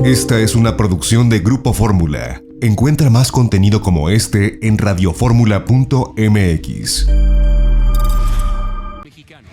Esta es una producción de Grupo Fórmula. Encuentra más contenido como este en radioformula.mx. Mexicanos.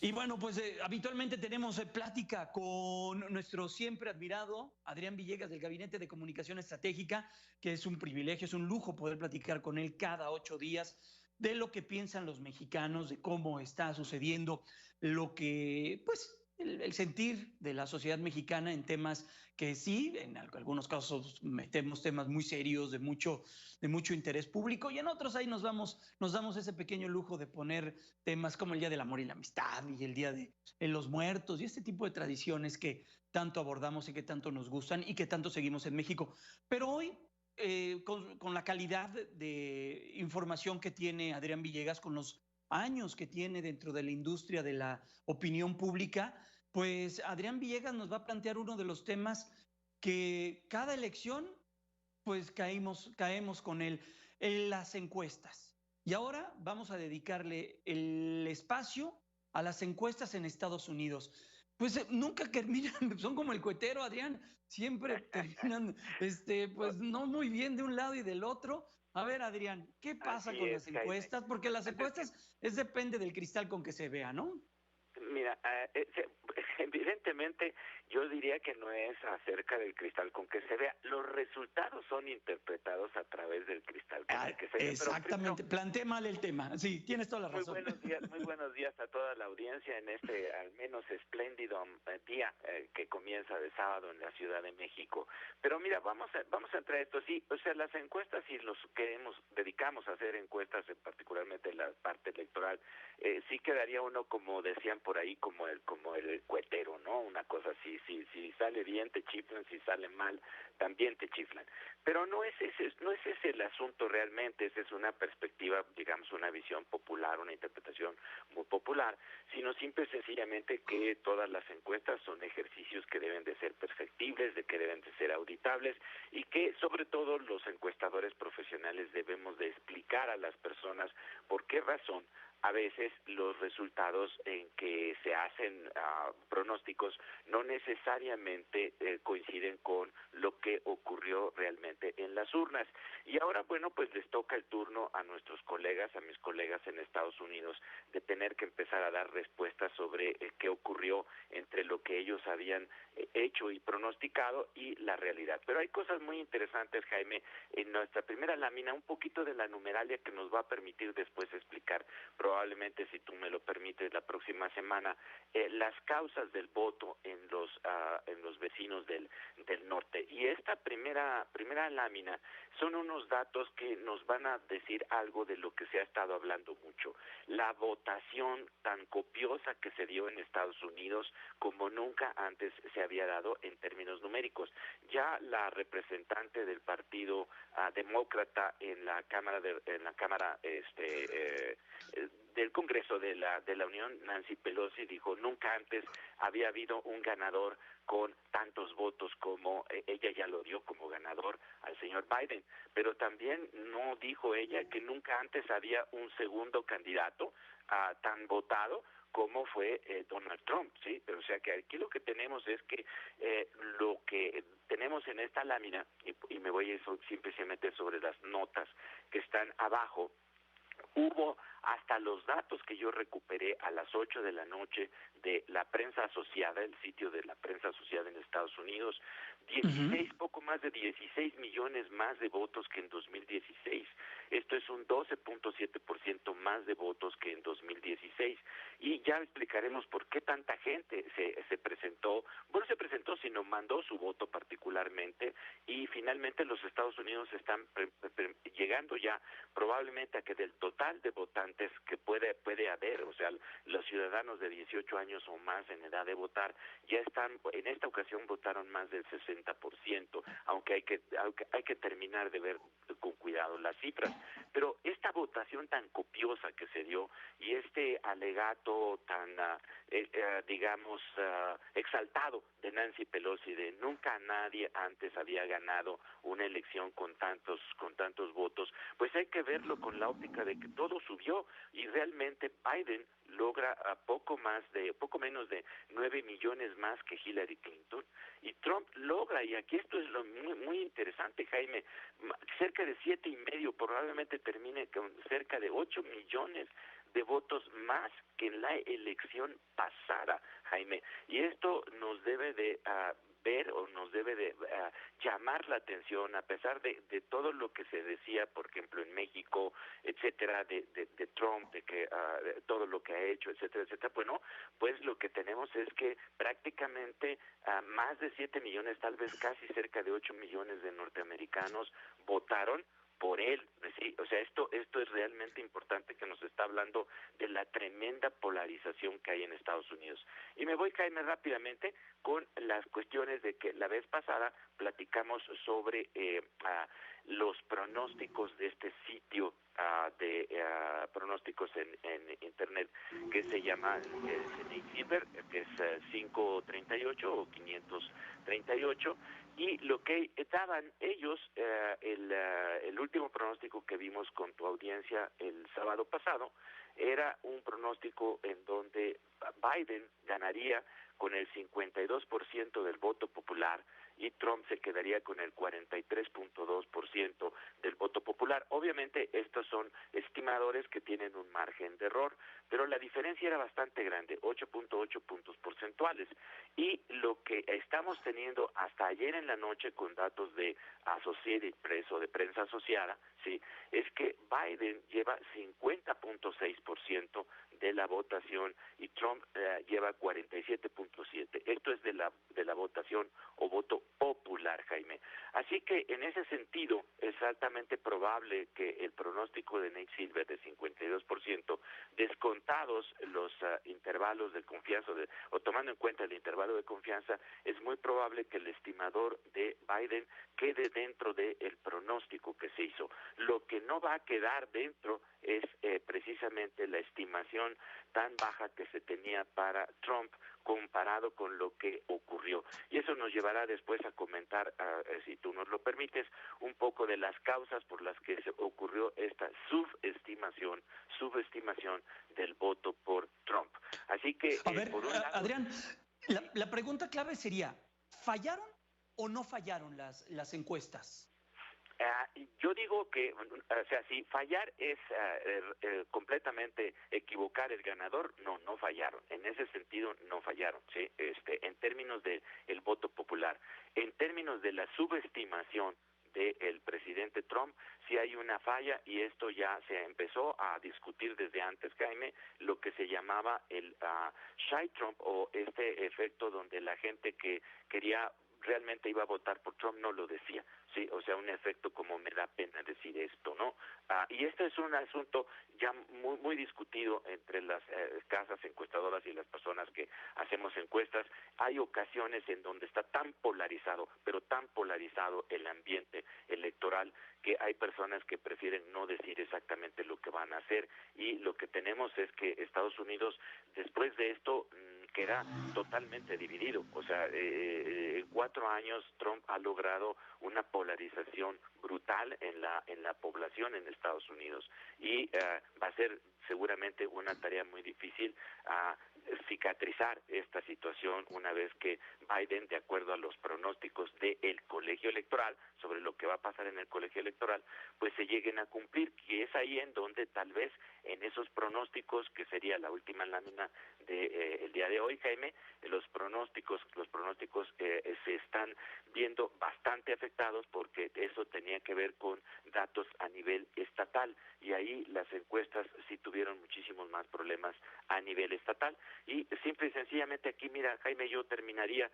Y bueno, pues habitualmente tenemos plática con nuestro siempre admirado Adrián Villegas del Gabinete de Comunicación Estratégica, que es un privilegio, es un lujo poder platicar con él cada 8 días de lo que piensan los mexicanos, de cómo está sucediendo lo que, pues, el sentir de la sociedad mexicana en temas que sí, en algunos casos metemos temas muy serios, de mucho interés público, y en otros ahí nos damos ese pequeño lujo de poner temas como el Día del Amor y la Amistad y el Día de los Muertos y este tipo de tradiciones que tanto abordamos y que tanto nos gustan y que tanto seguimos en México. Pero hoy, con la calidad de información que tiene Adrián Villegas, con los años que tiene dentro de la industria de la opinión pública, pues Adrián Villegas nos va a plantear uno de los temas que cada elección pues caemos con él, en las encuestas. Y ahora vamos a dedicarle el espacio a las encuestas en Estados Unidos. Pues nunca terminan, son como el cohetero, Adrián, siempre terminan, pues no muy bien de un lado y del otro. A ver, Adrián, ¿qué pasa Así con es, las Jaime. encuestas? Porque las encuestas depende del cristal con que se vea, ¿no? Mira, evidentemente yo diría que no es acerca del cristal con que se vea. Los resultados son interpretados a través del cristal con el que se vea. Exactamente, planteé mal el tema. Sí, tienes toda la razón. Muy buenos días a toda la audiencia en este al menos espléndido día que comienza de sábado en la Ciudad de México. Pero mira, vamos a entrar a esto. Sí, o sea, las encuestas y los que dedicamos a hacer encuestas, particularmente en la parte electoral, sí quedaría uno, como decían por ahí, como el cuetero, ¿no? Una cosa así, si sale bien te chiflan, si sale mal también te chiflan. Pero no es ese el asunto realmente. Esa es una perspectiva, digamos, una visión popular, una interpretación muy popular, sino simple y sencillamente que todas las encuestas son ejercicios que deben de ser perfectibles, de que deben de ser auditables, y que sobre todo los encuestadores profesionales debemos de explicar a las personas por qué razón a veces los resultados en que se hacen pronósticos no necesariamente coinciden con lo que ocurrió realmente en las urnas. Y ahora, bueno, pues les toca el turno a nuestros colegas, a mis colegas en Estados Unidos, de tener que empezar a dar respuestas sobre qué ocurrió entre lo que ellos habían hecho y pronosticado y la realidad. Pero hay cosas muy interesantes, Jaime, en nuestra primera lámina, un poquito de la numeralia que nos va a permitir después explicar, probablemente, si tú me lo permites, la próxima semana, las causas del voto en los vecinos del norte. Y esta primera lámina son unos datos que nos van a decir algo de lo que se ha estado hablando mucho. La votación tan copiosa que se dio en Estados Unidos como nunca antes se había dado en términos numéricos. Ya la representante del partido demócrata en la Cámara del Congreso de la Unión, Nancy Pelosi, dijo: nunca antes había habido un ganador con tantos votos como ella ya lo dio como ganador al señor Biden. Pero también no dijo ella que nunca antes había un segundo candidato tan votado como fue Donald Trump, ¿sí? O sea que aquí lo que tenemos es que lo que tenemos en esta lámina, y me voy simplemente sobre las notas que están abajo, hubo hasta los datos que yo recuperé a las 8 de la noche de la prensa asociada, el sitio de la prensa asociada en Estados Unidos, 16, poco más de 16 millones más de votos que en 2016. Esto es un 12.7% más de votos que en 2016. Y ya explicaremos por qué tanta gente se presentó, sino mandó su voto particularmente, y finalmente los Estados Unidos están llegando ya probablemente a que del total de votantes que puede haber, o sea, los ciudadanos de 18 años o más en edad de votar, ya están, en esta ocasión votaron más del 60%, aunque hay que terminar de ver con cuidado las cifras. Pero esta votación tan copiosa que se dio y este alegato tan, exaltado de Nancy Pelosi, de nunca nadie antes había ganado una elección con tantos votos, pues hay que verlo con la óptica de que todo subió y realmente Biden logra a poco menos de 9 millones más que Hillary Clinton, y Trump logra, y aquí esto es lo muy interesante, Jaime, cerca de 7.5, probablemente termine con cerca de 8 millones de votos más que en la elección pasada, Jaime, y esto nos debe de ver, o nos debe de llamar la atención, a pesar de todo lo que se decía, por ejemplo, en México, etcétera, de Trump, de que todo lo que ha hecho, etcétera, etcétera. Bueno, pues lo que tenemos es que prácticamente más de 7 millones, tal vez casi cerca de 8 millones de norteamericanos votaron por él, sí, o sea, esto es realmente importante, que nos está hablando de la tremenda polarización que hay en Estados Unidos. Y me voy, Jaime, rápidamente con las cuestiones de que la vez pasada platicamos sobre los pronósticos de este sitio de pronósticos en internet que se llama Nate Silver, que es 538 o 538, y lo que daban ellos, el último pronóstico que vimos con tu audiencia el sábado pasado, era un pronóstico en donde Biden ganaría con el 52% del voto popular y Trump se quedaría con el 43.2% del voto popular. Obviamente estos son estimadores que tienen un margen de error, pero la diferencia era bastante grande, 8.8 puntos porcentuales. Y lo que estamos teniendo hasta ayer en la noche con datos de Associated Press o de prensa asociada, sí, es que Biden lleva 50.6% de la votación y Trump lleva 47.7%. Esto es de la votación o voto popular, Jaime. Así que en ese sentido es altamente probable que el pronóstico de Nate Silver de 52%, descontados los intervalos de confianza o tomando en cuenta el intervalo de confianza, es muy probable que el estimador de Biden quede dentro del pronóstico que se hizo. Lo que no va a quedar dentro es precisamente la estimación tan baja que se tenía para Trump comparado con lo que ocurrió. Y eso nos llevará después a comentar, si tú nos lo permites, un poco de las causas por las que se ocurrió esta subestimación del voto por Trump. Así que, a ver, por un lado, Adrián, la pregunta clave sería, ¿fallaron o no fallaron las encuestas? Yo digo que, o sea, si fallar es completamente equivocar el ganador, no fallaron. En ese sentido, no fallaron, ¿sí? En términos de el voto popular, en términos de la subestimación del presidente Trump, sí hay una falla, y esto ya se empezó a discutir desde antes, Jaime, lo que se llamaba el shy Trump, o este efecto donde la gente que quería realmente iba a votar por Trump no lo decía, sí, o sea, un efecto como me da pena decir esto, ¿no? Y este es un asunto ya muy discutido entre las casas encuestadoras y las personas que hacemos encuestas. Hay ocasiones en donde está tan polarizado, pero tan polarizado el ambiente electoral, que hay personas que prefieren no decir exactamente lo que van a hacer, y lo que tenemos es que Estados Unidos, después de esto, queda totalmente dividido. O sea, en 4 años Trump ha logrado una polarización brutal en la población en Estados Unidos, y va a ser seguramente una tarea muy difícil cicatrizar esta situación una vez que Biden, de acuerdo a los pronósticos del colegio electoral sobre lo que va a pasar en el colegio electoral, pues se lleguen a cumplir, y es ahí en donde tal vez en esos pronósticos, que sería la última lámina el día de hoy, Jaime, los pronósticos se están viendo bastante afectados, porque eso tenía que ver con datos a nivel estatal, y ahí las encuestas sí tuvieron muchísimos más problemas a nivel estatal. Y simple y sencillamente aquí, mira, Jaime, yo terminaría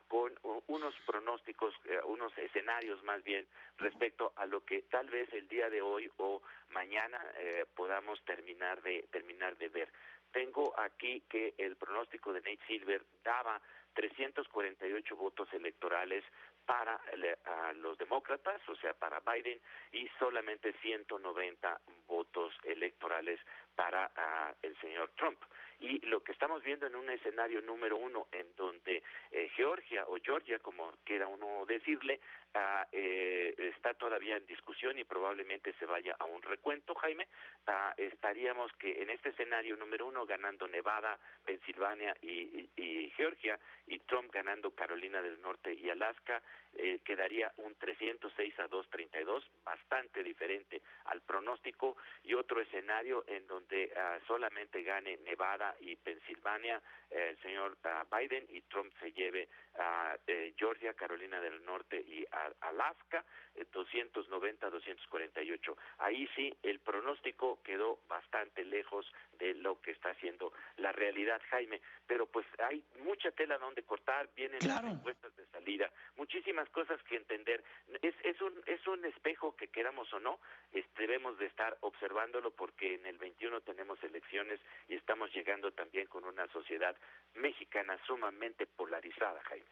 con unos pronósticos, unos escenarios más bien, respecto a lo que tal vez el día de hoy o mañana podamos terminar de ver. Tengo aquí que el pronóstico de Nate Silver daba 348 votos electorales para los demócratas, o sea, para Biden, y solamente 190 votos electorales para el señor Trump. Y lo que estamos viendo en un escenario número 1, en donde Georgia o o Georgia, como quiera uno decirle, está todavía en discusión y probablemente se vaya a un recuento, Jaime. Estaríamos que en este escenario número 1 ganando Nevada, Pensilvania y Georgia, y Trump ganando Carolina del Norte y Alaska, quedaría un 306-232, bastante diferente al pronóstico, y otro escenario en donde solamente gane Nevada y Pensilvania el señor Biden, y Trump se lleve a Georgia, Carolina del Norte y Alaska, 290-248. Ahí sí, el pronóstico quedó bastante lejos de lo que está haciendo la realidad, Jaime, pero pues hay mucha tela donde cortar, vienen las encuestas de salida, muchísimas cosas que entender. Es un espejo que, queramos o no, debemos de estar observándolo, porque en el 21 tenemos elecciones y estamos llegando también con una sociedad mexicana sumamente polarizada, Jaime.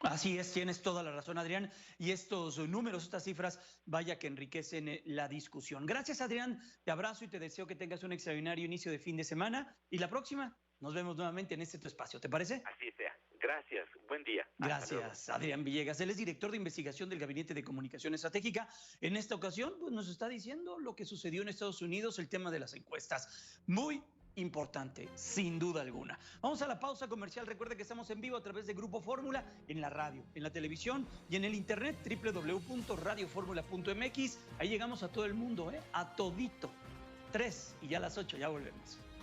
Así es, tienes toda la razón, Adrián, y estos números, estas cifras, vaya que enriquecen la discusión. Gracias, Adrián, te abrazo y te deseo que tengas un extraordinario inicio de fin de semana, y la próxima nos vemos nuevamente en este tu espacio, ¿te parece? Así sea. Gracias, buen día. Gracias, Adrián Villegas. Él es director de investigación del Gabinete de Comunicación Estratégica. En esta ocasión, pues, nos está diciendo lo que sucedió en Estados Unidos, el tema de las encuestas. Muy importante, sin duda alguna. Vamos a la pausa comercial. Recuerde que estamos en vivo a través de Grupo Fórmula, en la radio, en la televisión y en el internet, www.radioformula.mx. Ahí llegamos a todo el mundo, a todito. 3 y ya a las 8, ya volvemos.